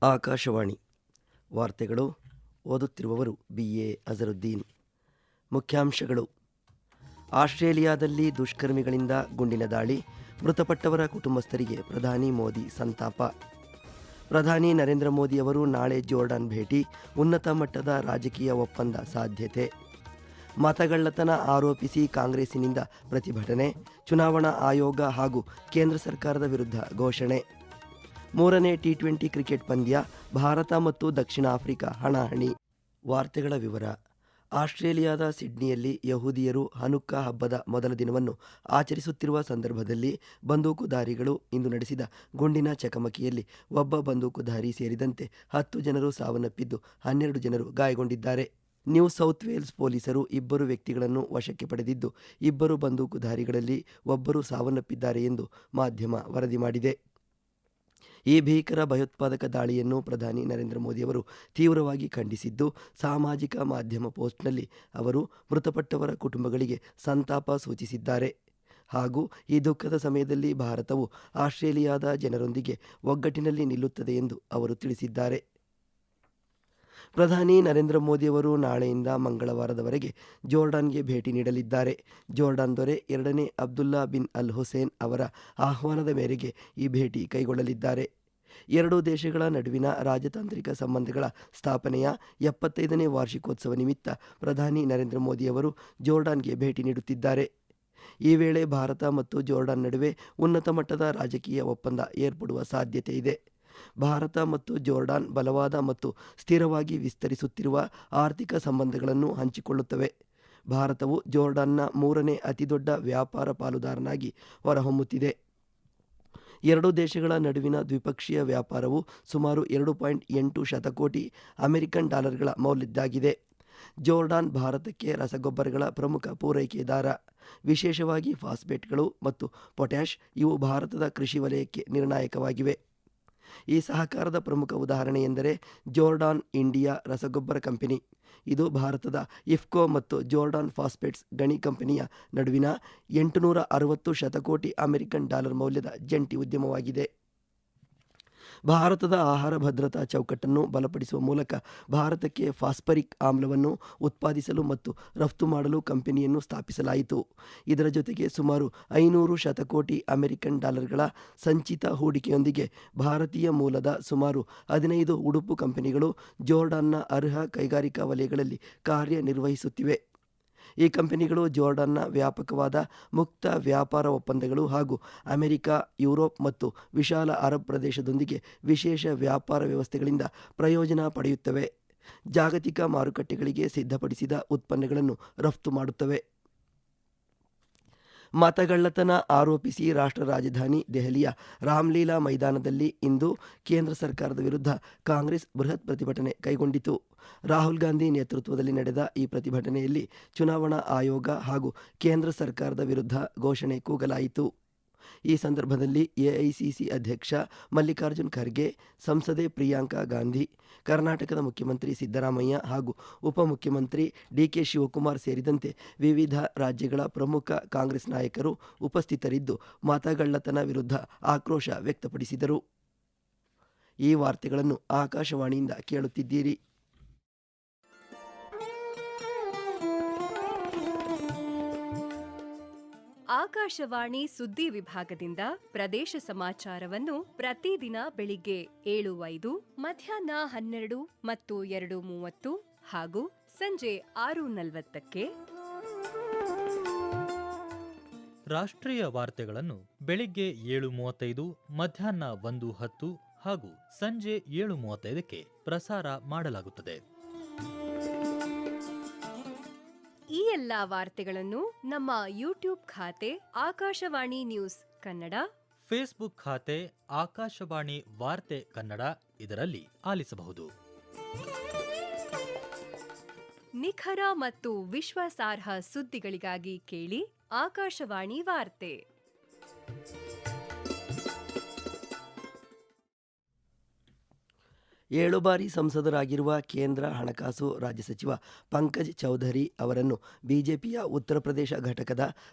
ಆಕಾಶವಾಣಿ ವಾರ್ತೆಗಳು. ಓದುತ್ತಿರುವವರು BA ಅಜರುದ್ದೀನ್. ಮುಖ್ಯಾಂಶಗಳು: ಆಸ್ಟ್ರೇಲಿಯಾದಲ್ಲಿ ದುಷ್ಕರ್ಮಿಗಳಿಂದ ಗುಂಡಿನ ದಾಳಿ, ಮೃತಪಟ್ಟವರ ಕುಟುಂಬಸ್ಥರಿಗೆ ಪ್ರಧಾನಿ ಮೋದಿ ಸಂತಾಪ. ಪ್ರಧಾನಿ ನರೇಂದ್ರ ಮೋದಿ ಅವರು ನಾಳೆ ಜೋರ್ಡಾನ್ ಭೇಟಿ, ಉನ್ನತ ಮಟ್ಟದ ರಾಜಕೀಯ ಒಪ್ಪಂದ ಸಾಧ್ಯತೆ. ಮತಗಳ್ಳತನ ಆರೋಪಿಸಿ ಕಾಂಗ್ರೆಸ್ಸಿನಿಂದ ಪ್ರತಿಭಟನೆ, ಚುನಾವಣಾ ಆಯೋಗ ಹಾಗೂ ಕೇಂದ್ರ ಸರ್ಕಾರದ ವಿರುದ್ಧ ಘೋಷಣೆ. 3ನೇ T20 ಕ್ರಿಕೆಟ್ ಪಂದ್ಯ, ಭಾರತ ಮತ್ತು ದಕ್ಷಿಣ ಆಫ್ರಿಕಾ ಹಣಾಹಣಿ. ವಾರ್ತೆಗಳ ವಿವರ. ಆಸ್ಟ್ರೇಲಿಯಾದ ಸಿಡ್ನಿಯಲ್ಲಿ ಯಹೂದಿಯರು ಹನುಕ್ಕಾ ಹಬ್ಬದ ಮೊದಲ ದಿನವನ್ನು ಆಚರಿಸುತ್ತಿರುವ ಸಂದರ್ಭದಲ್ಲಿ ಬಂದೂಕುಧಾರಿಗಳು ಇಂದು ನಡೆಸಿದ ಗುಂಡಿನ ಚಕಮಕಿಯಲ್ಲಿ ಒಬ್ಬ ಬಂದೂಕುಧಾರಿ ಸೇರಿದಂತೆ 10 ಜನರು ಸಾವನ್ನಪ್ಪಿದ್ದು 12 ಜನರು ಗಾಯಗೊಂಡಿದ್ದಾರೆ. ನ್ಯೂ ಸೌತ್ ವೇಲ್ಸ್ ಪೊಲೀಸರು 2 ವ್ಯಕ್ತಿಗಳನ್ನು ವಶಕ್ಕೆ ಪಡೆದಿದ್ದು, 2 ಬಂದೂಕುಧಾರಿಗಳಲ್ಲಿ ಒಬ್ಬರು ಸಾವನ್ನಪ್ಪಿದ್ದಾರೆ ಎಂದು ಮಾಧ್ಯಮ ವರದಿ ಮಾಡಿದೆ. ಈ ಭೀಕರ ಭಯೋತ್ಪಾದಕ ದಾಳಿಯನ್ನು ಪ್ರಧಾನಿ ನರೇಂದ್ರ ಮೋದಿಯವರು ತೀವ್ರವಾಗಿ ಖಂಡಿಸಿದ್ದು, ಸಾಮಾಜಿಕ ಮಾಧ್ಯಮ ಪೋಸ್ಟ್ನಲ್ಲಿ ಅವರು ಮೃತಪಟ್ಟವರ ಕುಟುಂಬಗಳಿಗೆ ಸಂತಾಪ ಸೂಚಿಸಿದ್ದಾರೆ ಹಾಗೂ ಈ ದುಃಖದ ಸಮಯದಲ್ಲಿ ಭಾರತವು ಆಸ್ಟ್ರೇಲಿಯಾದ ಜನರೊಂದಿಗೆ ಒಗ್ಗಟ್ಟಿನಲ್ಲಿ ನಿಲ್ಲುತ್ತದೆ ಎಂದು ಅವರು ತಿಳಿಸಿದ್ದಾರೆ. ಪ್ರಧಾನಿ ನರೇಂದ್ರ ಮೋದಿಯವರು ನಾಳೆಯಿಂದ ಮಂಗಳವಾರದವರೆಗೆ ಜೋರ್ಡಾನ್ಗೆ ಭೇಟಿ ನೀಡಲಿದ್ದಾರೆ. ಜೋರ್ಡಾನ್ ದೊರೆ 2ನೇ ಅಬ್ದುಲ್ಲಾ ಬಿನ್ ಅಲ್ ಹುಸೇನ್ ಅವರ ಆಹ್ವಾನದ ಮೇರೆಗೆ ಈ ಭೇಟಿ ಕೈಗೊಳ್ಳಲಿದ್ದಾರೆ. 2 ದೇಶಗಳ ನಡುವಿನ ರಾಜತಾಂತ್ರಿಕ ಸಂಬಂಧಗಳ ಸ್ಥಾಪನೆಯ 75ನೇ ವಾರ್ಷಿಕೋತ್ಸವ ನಿಮಿತ್ತ ಪ್ರಧಾನಿ ನರೇಂದ್ರ ಮೋದಿಯವರು ಜೋರ್ಡಾನ್ಗೆ ಭೇಟಿ ನೀಡುತ್ತಿದ್ದಾರೆ. ಈ ವೇಳೆ ಭಾರತ ಮತ್ತು ಜೋರ್ಡಾನ್ ನಡುವೆ ಉನ್ನತ ಮಟ್ಟದ ರಾಜಕೀಯ ಒಪ್ಪಂದ ಏರ್ಪಡುವ ಸಾಧ್ಯತೆ ಇದೆ. ಭಾರತ ಮತ್ತು ಜೋರ್ಡಾನ್ ಬಲವಾದ ಮತ್ತು ಸ್ಥಿರವಾಗಿ ವಿಸ್ತರಿಸುತ್ತಿರುವ ಆರ್ಥಿಕ ಸಂಬಂಧಗಳನ್ನು ಹಂಚಿಕೊಳ್ಳುತ್ತವೆ. ಭಾರತವು ಜೋರ್ಡಾನ್ನ 3ನೇ ಅತಿದೊಡ್ಡ ವ್ಯಾಪಾರ ಪಾಲುದಾರನಾಗಿ ಹೊರಹೊಮ್ಮುತ್ತಿದೆ. 2 ದೇಶಗಳ ನಡುವಿನ ದ್ವಿಪಕ್ಷೀಯ ವ್ಯಾಪಾರವು ಸುಮಾರು 2.8 ಶತಕೋಟಿ ಅಮೆರಿಕನ್ ಡಾಲರ್ಗಳ ಮೌಲ್ಯದ್ದಾಗಿದೆ. ಜೋರ್ಡಾನ್ ಭಾರತಕ್ಕೆ ರಸಗೊಬ್ಬರಗಳ ಪ್ರಮುಖ ಪೂರೈಕೆದಾರ. ವಿಶೇಷವಾಗಿ ಫಾಸ್ಫೇಟ್ಗಳು ಮತ್ತು ಪೊಟ್ಯಾಷ್ ಇವು ಭಾರತದ ಕೃಷಿ ವಲಯಕ್ಕೆ ನಿರ್ಣಾಯಕವಾಗಿವೆ. ಈ ಸಹಕಾರದ ಪ್ರಮುಖ ಉದಾಹರಣೆ ಎಂದರೆ ಜೋರ್ಡಾನ್ ಇಂಡಿಯಾ ರಸಗೊಬ್ಬರ ಕಂಪನಿ. ಇದು ಭಾರತದ ಇಫ್ಕೋ ಮತ್ತು ಜೋರ್ಡಾನ್ ಫಾಸ್ಫೇಟ್ಸ್ ಗಣಿ ಕಂಪನಿಯ ನಡುವಿನ 860 ಶತಕೋಟಿ ಅಮೆರಿಕನ್ ಡಾಲರ್ ಮೌಲ್ಯದ ಜಂಟಿ ಉದ್ಯಮವಾಗಿದೆ. ಭಾರತದ ಆಹಾರ ಭದ್ರತಾ ಚೌಕಟ್ಟನ್ನು ಬಲಪಡಿಸುವ ಮೂಲಕ ಭಾರತಕ್ಕೆ ಫಾಸ್ಫರಿಕ್ ಆಮ್ಲವನ್ನು ಉತ್ಪಾದಿಸಲು ಮತ್ತು ರಫ್ತು ಮಾಡಲು ಕಂಪನಿಯನ್ನು ಸ್ಥಾಪಿಸಲಾಯಿತು. ಇದರ ಜೊತೆಗೆ ಸುಮಾರು 500 ಶತಕೋಟಿ ಅಮೆರಿಕನ್ ಡಾಲರ್ಗಳ ಸಂಚಿತ ಹೂಡಿಕೆಯೊಂದಿಗೆ ಭಾರತೀಯ ಮೂಲದ ಸುಮಾರು 15 ಉಡುಪು ಕಂಪನಿಗಳು ಜೋರ್ಡಾನ್ನ ಅರ್ಹ ಕೈಗಾರಿಕಾ ವಲಯಗಳಲ್ಲಿ ಕಾರ್ಯನಿರ್ವಹಿಸುತ್ತಿವೆ. ಈ ಕಂಪನಿಗಳು ಜೋರ್ಡಾನ್ನ ವ್ಯಾಪಕವಾದ ಮುಕ್ತ ವ್ಯಾಪಾರ ಒಪ್ಪಂದಗಳು ಹಾಗೂ ಅಮೆರಿಕ, ಯುರೋಪ್ ಮತ್ತು ವಿಶಾಲ ಅರಬ್ ಪ್ರದೇಶದೊಂದಿಗೆ ವಿಶೇಷ ವ್ಯಾಪಾರ ವ್ಯವಸ್ಥೆಗಳಿಂದ ಪ್ರಯೋಜನ ಪಡೆಯುತ್ತವೆ. ಜಾಗತಿಕ ಮಾರುಕಟ್ಟೆಗಳಿಗೆ ಸಿದ್ಧಪಡಿಸಿದ ಉತ್ಪನ್ನಗಳನ್ನು ರಫ್ತು ಮಾಡುತ್ತವೆ. ಮತಗಳ್ಳತನ ಆರೋಪಿಸಿ ರಾಷ್ಟ್ರ ರಾಜಧಾನಿ ದೆಹಲಿಯ ರಾಮ್ಲೀಲಾ ಮೈದಾನದಲ್ಲಿ ಇಂದು ಕೇಂದ್ರ ಸರ್ಕಾರದ ವಿರುದ್ಧ ಕಾಂಗ್ರೆಸ್ ಬೃಹತ್ ಪ್ರತಿಭಟನೆ ಕೈಗೊಂಡಿತು. ರಾಹುಲ್ ಗಾಂಧಿ ನೇತೃತ್ವದಲ್ಲಿ ನಡೆದ ಈ ಪ್ರತಿಭಟನೆಯಲ್ಲಿ ಚುನಾವಣಾ ಆಯೋಗ ಹಾಗೂ ಕೇಂದ್ರ ಸರ್ಕಾರದ ವಿರುದ್ಧ ಘೋಷಣೆ ಕೂಗಲಾಯಿತು. ಈ ಸಂದರ್ಭದಲ್ಲಿ AICC ಅಧ್ಯಕ್ಷ ಮಲ್ಲಿಕಾರ್ಜುನ್ ಖರ್ಗೆ, ಸಂಸದೆ ಪ್ರಿಯಾಂಕಾ ಗಾಂಧಿ, ಕರ್ನಾಟಕದ ಮುಖ್ಯಮಂತ್ರಿ ಸಿದ್ದರಾಮಯ್ಯ ಹಾಗೂ ಉಪಮುಖ್ಯಮಂತ್ರಿ DK ಶಿವಕುಮಾರ್ ಸೇರಿದಂತೆ ವಿವಿಧ ರಾಜ್ಯಗಳ ಪ್ರಮುಖ ಕಾಂಗ್ರೆಸ್ ನಾಯಕರು ಉಪಸ್ಥಿತರಿದ್ದು ಮತಗಳ್ಳತನ ವಿರುದ್ಧ ಆಕ್ರೋಶ ವ್ಯಕ್ತಪಡಿಸಿದರು. ಈ ವಾರ್ತೆಗಳನ್ನು ಆಕಾಶವಾಣಿಯಿಂದ ಕೇಳುತ್ತಿದ್ದೀರಿ. ಆಕಾಶವಾಣಿ ಸುದ್ದಿ ವಿಭಾಗದಿಂದ ಪ್ರದೇಶ ಸಮಾಚಾರವನ್ನು ಪ್ರತಿದಿನ ಬೆಳಿಗ್ಗೆ 7:05, ಮಧ್ಯಾಹ್ನ 12 ಮತ್ತು 2:30 ಹಾಗೂ ಸಂಜೆ 6:40ಕ್ಕೆ. ರಾಷ್ಟ್ರೀಯ ವಾರ್ತೆಗಳನ್ನು ಬೆಳಿಗ್ಗೆ 7:35, ಮಧ್ಯಾಹ್ನ 1:10 ಹಾಗೂ ಸಂಜೆ 7:35ಕ್ಕೆ ಪ್ರಸಾರ ಮಾಡಲಾಗುತ್ತದೆ. ಈ ಎಲ್ಲಾ ವಾರ್ತೆಗಳನ್ನು ನಮ್ಮ ಯೂಟ್ಯೂಬ್ ಖಾತೆ ಆಕಾಶವಾಣಿ ನ್ಯೂಸ್ ಕನ್ನಡ, ಫೇಸ್ಬುಕ್ ಖಾತೆ ಆಕಾಶವಾಣಿ ವಾರ್ತೆ ಕನ್ನಡ ಇದರಲ್ಲಿ ಆಲಿಸಬಹುದು. ನಿಖರ ಮತ್ತು ವಿಶ್ವಾಸಾರ್ಹ ಸುದ್ದಿಗಳಿಗಾಗಿ ಕೇಳಿ ಆಕಾಶವಾಣಿ ವಾರ್ತೆ. 7 ಬಾರಿ ಸಂಸದರಾಗಿರುವ ಕೇಂದ್ರ ಹಣಕಾಸು ರಾಜ್ಯ ಸಚಿವ ಪಂಕಜ್ ಚೌಧರಿ ಅವರನ್ನು ಬಿಜೆಪಿಯ ಉತ್ತರ ಪ್ರದೇಶ ಘಟಕದ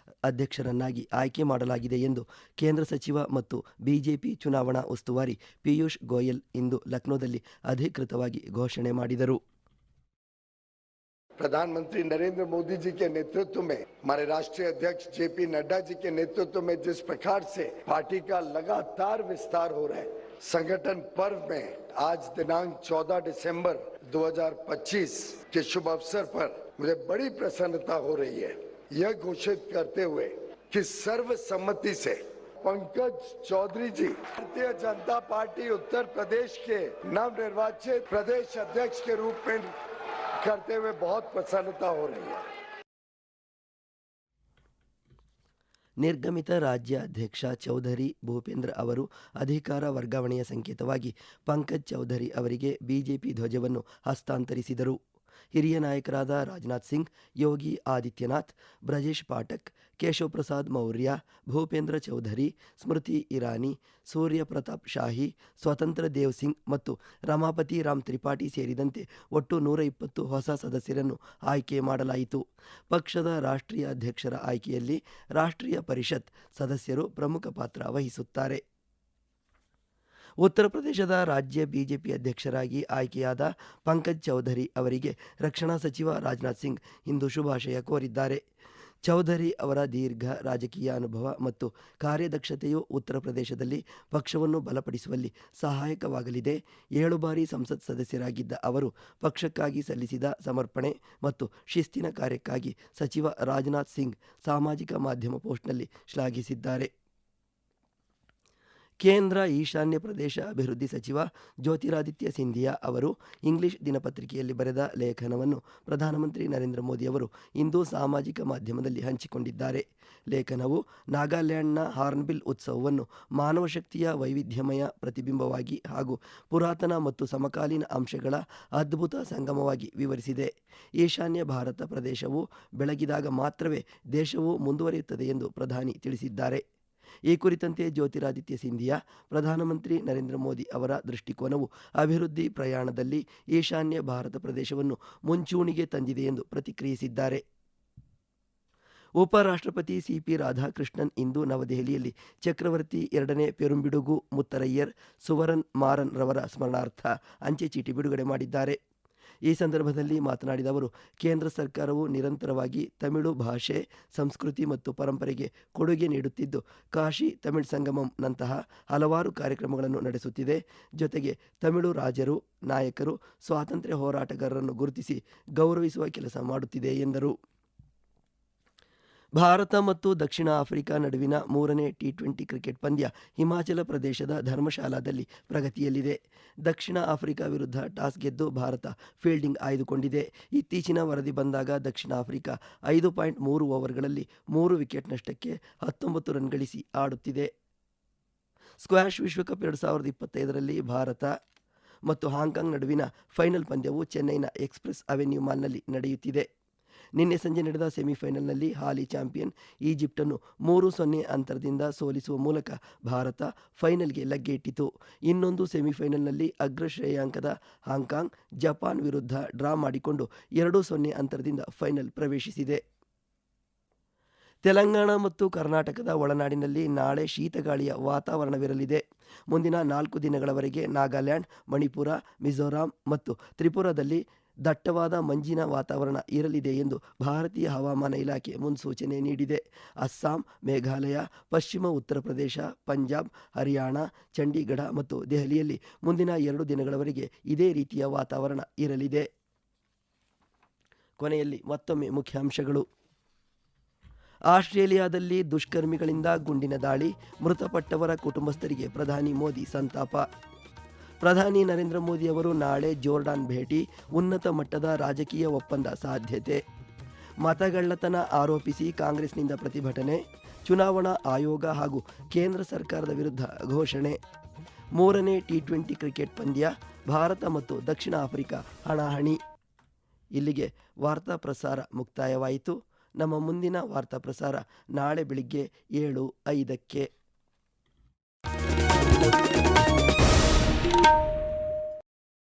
ಅಧ್ಯಕ್ಷರನ್ನಾಗಿ ಆಯ್ಕೆ ಮಾಡಲಾಗಿದೆ ಎಂದು ಕೇಂದ್ರ ಸಚಿವ ಮತ್ತು ಬಿಜೆಪಿ ಚುನಾವಣಾ ಉಸ್ತುವಾರಿ ಪಿಯೂಷ್ ಗೋಯಲ್ ಇಂದು ಲಕ್ನೋದಲ್ಲಿ ಅಧಿಕೃತವಾಗಿ ಘೋಷಣೆ ಮಾಡಿದರು. प्रधानमंत्री नरेंद्र मोदी जी के नेतृत्व में, हमारे राष्ट्रीय अध्यक्ष जेपी नड्डा जी के नेतृत्व में जिस प्रकार से पार्टी का लगातार विस्तार हो रहा है, संगठन पर्व में आज दिनांक 14 दिसंबर 2025 के शुभ अवसर पर मुझे बड़ी प्रसन्नता हो रही है यह घोषित करते हुए कि सर्वसम्मति से पंकज चौधरी जी भारतीय जनता पार्टी उत्तर प्रदेश के नवनिर्वाचित प्रदेश अध्यक्ष के रूप में करते हुए बहुत प्रसन्नता हो रही है. ನಿರ್ಗಮಿತ ರಾಜ್ಯ ಅಧ್ಯಕ್ಷ ಚೌಧರಿ ಭೂಪೇಂದ್ರ ಅವರು ಅಧಿಕಾರ ವರ್ಗಾವಣೆಯ ಸಂಕೇತವಾಗಿ ಪಂಕಜ್ ಚೌಧರಿ ಅವರಿಗೆ ಬಿಜೆಪಿ ಧ್ವಜವನ್ನು ಹಸ್ತಾಂತರಿಸಿದರು. ಹಿರಿಯ ನಾಯಕರಾದ ರಾಜನಾಥ್ ಸಿಂಗ್, ಯೋಗಿ ಆದಿತ್ಯನಾಥ್, ಬ್ರಜೇಶ್ ಪಾಠಕ್, ಕೇಶವ್ ಪ್ರಸಾದ್ ಮೌರ್ಯ, ಭೂಪೇಂದ್ರ ಚೌಧರಿ, ಸ್ಮೃತಿ ಇರಾನಿ, ಸೂರ್ಯ ಪ್ರತಾಪ್ ಶಾಹಿ, ಸ್ವತಂತ್ರ ದೇವ್ ಸಿಂಗ್ ಮತ್ತು ರಮಾಪತಿ ರಾಮ್ ತ್ರಿಪಾಠಿ ಸೇರಿದಂತೆ ಒಟ್ಟು 120 ಹೊಸ ಸದಸ್ಯರನ್ನು ಆಯ್ಕೆ ಮಾಡಲಾಯಿತು. ಪಕ್ಷದ ರಾಷ್ಟ್ರೀಯ ಅಧ್ಯಕ್ಷರ ಆಯ್ಕೆಯಲ್ಲಿ ರಾಷ್ಟ್ರೀಯ ಪರಿಷತ್ ಸದಸ್ಯರು ಪ್ರಮುಖ ಪಾತ್ರ ವಹಿಸುತ್ತಾರೆ. ಉತ್ತರ ಪ್ರದೇಶದ ರಾಜ್ಯ ಬಿಜೆಪಿ ಅಧ್ಯಕ್ಷರಾಗಿ ಆಯ್ಕೆಯಾದ ಪಂಕಜ್ ಚೌಧರಿ ಅವರಿಗೆ ರಕ್ಷಣಾ ಸಚಿವ ರಾಜನಾಥ್ ಸಿಂಗ್ ಇಂದು ಶುಭಾಶಯ ಕೋರಿದ್ದಾರೆ. ಚೌಧರಿ ಅವರ ದೀರ್ಘ ರಾಜಕೀಯ ಅನುಭವ ಮತ್ತು ಕಾರ್ಯದಕ್ಷತೆಯು ಉತ್ತರ ಪ್ರದೇಶದಲ್ಲಿ ಪಕ್ಷವನ್ನು ಬಲಪಡಿಸುವಲ್ಲಿ ಸಹಾಯಕವಾಗಲಿದೆ. 7 ಬಾರಿ ಸಂಸತ್ ಸದಸ್ಯರಾಗಿದ್ದ ಅವರು ಪಕ್ಷಕ್ಕಾಗಿ ಸಲ್ಲಿಸಿದ ಸಮರ್ಪಣೆ ಮತ್ತು ಶಿಸ್ತಿನ ಕಾರ್ಯಕ್ಕಾಗಿ ಸಚಿವ ರಾಜನಾಥ್ ಸಿಂಗ್ ಸಾಮಾಜಿಕ ಮಾಧ್ಯಮ ಪೋಸ್ಟ್ನಲ್ಲಿ ಶ್ಲಾಘಿಸಿದ್ದಾರೆ. ಕೇಂದ್ರ ಈಶಾನ್ಯ ಪ್ರದೇಶ ಅಭಿವೃದ್ಧಿ ಸಚಿವ ಜ್ಯೋತಿರಾದಿತ್ಯ ಸಿಂಧಿಯಾ ಅವರು ಇಂಗ್ಲಿಷ್ ದಿನಪತ್ರಿಕೆಯಲ್ಲಿ ಬರೆದ ಲೇಖನವನ್ನು ಪ್ರಧಾನಮಂತ್ರಿ ನರೇಂದ್ರ ಮೋದಿ ಅವರು ಇಂದು ಸಾಮಾಜಿಕ ಮಾಧ್ಯಮದಲ್ಲಿ ಹಂಚಿಕೊಂಡಿದ್ದಾರೆ. ಲೇಖನವು ನಾಗಾಲ್ಯಾಂಡ್ನ ಹಾರ್ನ್ಬಿಲ್ ಉತ್ಸವವನ್ನು ಮಾನವ ಶಕ್ತಿಯ ವೈವಿಧ್ಯಮಯ ಪ್ರತಿಬಿಂಬವಾಗಿ ಹಾಗೂ ಪುರಾತನ ಮತ್ತು ಸಮಕಾಲೀನ ಅಂಶಗಳ ಅದ್ಭುತ ಸಂಗಮವಾಗಿ ವಿವರಿಸಿದೆ. ಈಶಾನ್ಯ ಭಾರತ ಪ್ರದೇಶವು ಬೆಳಗಿದಾಗ ಮಾತ್ರವೇ ದೇಶವು ಮುಂದುವರಿಯುತ್ತದೆ ಎಂದು ಪ್ರಧಾನಿ ತಿಳಿಸಿದ್ದಾರೆ. ಈ ಕುರಿತಂತೆ ಜ್ಯೋತಿರಾದಿತ್ಯ ಸಿಂಧಿಯಾ, ಪ್ರಧಾನಮಂತ್ರಿ ನರೇಂದ್ರ ಮೋದಿ ಅವರ ದೃಷ್ಟಿಕೋನವು ಅಭಿವೃದ್ಧಿ ಪ್ರಯಾಣದಲ್ಲಿ ಈಶಾನ್ಯ ಭಾರತ ಪ್ರದೇಶವನ್ನು ಮುಂಚೂಣಿಗೆ ತಂದಿದೆ ಎಂದು ಪ್ರತಿಕ್ರಿಯಿಸಿದ್ದಾರೆ. ಉಪರಾಷ್ಟ್ರಪತಿ ಸಿಪಿ ರಾಧಾಕೃಷ್ಣನ್ ಇಂದು ನವದೆಹಲಿಯಲ್ಲಿ ಚಕ್ರವರ್ತಿ 2ನೇ ಪೆರುಂಬಿಡುಗು ಮುತ್ತರಯ್ಯರ್ ಸುವರನ್ ಮಾರನ್ ರವರ ಸ್ಮರಣಾರ್ಥ ಅಂಚೆ ಚೀಟಿ ಬಿಡುಗಡೆ ಮಾಡಿದ್ದಾರೆ. ಈ ಸಂದರ್ಭದಲ್ಲಿ ಮಾತನಾಡಿದ ಅವರು, ಕೇಂದ್ರ ಸರ್ಕಾರವು ನಿರಂತರವಾಗಿ ತಮಿಳು ಭಾಷೆ, ಸಂಸ್ಕೃತಿ ಮತ್ತು ಪರಂಪರೆಗೆ ಕೊಡುಗೆ ನೀಡುತ್ತಿದ್ದು, ಕಾಶಿ ತಮಿಳ್ ಸಂಗಮಂನಂತಹ ಹಲವಾರು ಕಾರ್ಯಕ್ರಮಗಳನ್ನು ನಡೆಸುತ್ತಿದೆ. ಜೊತೆಗೆ ತಮಿಳು ರಾಜರು, ನಾಯಕರು, ಸ್ವಾತಂತ್ರ್ಯ ಹೋರಾಟಗಾರರನ್ನು ಗುರುತಿಸಿ ಗೌರವಿಸುವ ಕೆಲಸ ಮಾಡುತ್ತಿದೆ ಎಂದರು. ಭಾರತ ಮತ್ತು ದಕ್ಷಿಣ ಆಫ್ರಿಕಾ ನಡುವಿನ 3ನೇ ಟಿ20 ಕ್ರಿಕೆಟ್ ಪಂದ್ಯ ಹಿಮಾಚಲ ಪ್ರದೇಶದ ಧರ್ಮಶಾಲಾದಲ್ಲಿ ಪ್ರಗತಿಯಲ್ಲಿದೆ. ದಕ್ಷಿಣ ಆಫ್ರಿಕಾ ವಿರುದ್ಧ ಟಾಸ್ ಗೆದ್ದು ಭಾರತ ಫೀಲ್ಡಿಂಗ್ ಆಯ್ದುಕೊಂಡಿದೆ. ಇತ್ತೀಚಿನ ವರದಿ ಬಂದಾಗ ದಕ್ಷಿಣ ಆಫ್ರಿಕಾ 5.3 ಓವರ್ಗಳಲ್ಲಿ 3 ವಿಕೆಟ್ ನಷ್ಟಕ್ಕೆ 19 ರನ್ ಗಳಿಸಿ ಆಡುತ್ತಿದೆ. ಸ್ಕ್ವಾಷ್ ವಿಶ್ವಕಪ್ 2025ರಲ್ಲಿ ಭಾರತ ಮತ್ತು ಹಾಂಕಾಂಗ್ ನಡುವಿನ ಫೈನಲ್ ಪಂದ್ಯವು ಚೆನ್ನೈನ ಎಕ್ಸ್‌ಪ್ರೆಸ್ ಅವೆನ್ಯೂ ಮಾಲ್ನಲ್ಲಿ ನಡೆಯುತ್ತಿದೆ. ನಿನ್ನೆ ಸಂಜೆ ನಡೆದ ಸೆಮಿಫೈನಲ್ನಲ್ಲಿ ಹಾಲಿ ಚಾಂಪಿಯನ್ ಈಜಿಪ್ಟನ್ನು 3-0 ಅಂತರದಿಂದ ಸೋಲಿಸುವ ಮೂಲಕ ಭಾರತ ಫೈನಲ್ಗೆ ಲಗ್ಗೆ ಇಟ್ಟಿತು. ಇನ್ನೊಂದು ಸೆಮಿಫೈನಲ್ನಲ್ಲಿ ಅಗ್ರ ಶ್ರೇಯಾಂಕದ ಹಾಂಕಾಂಗ್ ಜಪಾನ್ ವಿರುದ್ಧ ಡ್ರಾ ಮಾಡಿಕೊಂಡು 2-0 ಅಂತರದಿಂದ ಫೈನಲ್ ಪ್ರವೇಶಿಸಿದೆ. ತೆಲಂಗಾಣ ಮತ್ತು ಕರ್ನಾಟಕದ ಒಳನಾಡಿನಲ್ಲಿ ನಾಳೆ ಶೀತಗಾಳಿಯ ವಾತಾವರಣವಿರಲಿದೆ. ಮುಂದಿನ 4 ದಿನಗಳವರೆಗೆ ನಾಗಾಲ್ಯಾಂಡ್, ಮಣಿಪುರ, ಮಿಜೋರಾಂ ಮತ್ತು ತ್ರಿಪುರಾದಲ್ಲಿ ದಟ್ಟವಾದ ಮಂಜಿನ ವಾತಾವರಣ ಇರಲಿದೆ ಎಂದು ಭಾರತೀಯ ಹವಾಮಾನ ಇಲಾಖೆ ಮುನ್ಸೂಚನೆ ನೀಡಿದೆ. ಅಸ್ಸಾಂ, ಮೇಘಾಲಯ, ಪಶ್ಚಿಮ ಉತ್ತರ ಪ್ರದೇಶ, ಪಂಜಾಬ್, ಹರಿಯಾಣ, ಚಂಡೀಗಢ ಮತ್ತು ದೆಹಲಿಯಲ್ಲಿ ಮುಂದಿನ 2 ದಿನಗಳವರೆಗೆ ಇದೇ ರೀತಿಯ ವಾತಾವರಣ ಇರಲಿದೆ. ಕೊನೆಯಲ್ಲಿ ಮತ್ತೊಮ್ಮೆ ಮುಖ್ಯಾಂಶಗಳು. ಆಸ್ಟ್ರೇಲಿಯಾದಲ್ಲಿ ದುಷ್ಕರ್ಮಿಗಳಿಂದ ಗುಂಡಿನ ದಾಳಿ, ಮೃತಪಟ್ಟವರ ಕುಟುಂಬಸ್ಥರಿಗೆ ಪ್ರಧಾನಿ ಮೋದಿ ಸಂತಾಪ. ಪ್ರಧಾನಿ ನರೇಂದ್ರ ಮೋದಿ ಅವರು ನಾಳೆ ಜೋರ್ಡಾನ್ ಭೇಟಿ, ಉನ್ನತ ಮಟ್ಟದ ರಾಜಕೀಯ ಒಪ್ಪಂದ ಸಾಧ್ಯತೆ. ಮತಗಳ್ಳತನ ಆರೋಪಿಸಿ ಕಾಂಗ್ರೆಸ್ನಿಂದ ಪ್ರತಿಭಟನೆ, ಚುನಾವಣಾ ಆಯೋಗ ಹಾಗೂ ಕೇಂದ್ರ ಸರ್ಕಾರದ ವಿರುದ್ಧ ಘೋಷಣೆ. 3ನೇ ಟಿ20 ಕ್ರಿಕೆಟ್ ಪಂದ್ಯ ಭಾರತ ಮತ್ತು ದಕ್ಷಿಣ ಆಫ್ರಿಕಾ ಹಣಾಹಣಿ. ಇಲ್ಲಿಗೆ ವಾರ್ತಾ ಪ್ರಸಾರ ಮುಕ್ತಾಯವಾಯಿತು. ನಮ್ಮ ಮುಂದಿನ ವಾರ್ತಾ ಪ್ರಸಾರ ನಾಳೆ ಬೆಳಿಗ್ಗೆ 7:05ಕ್ಕೆ.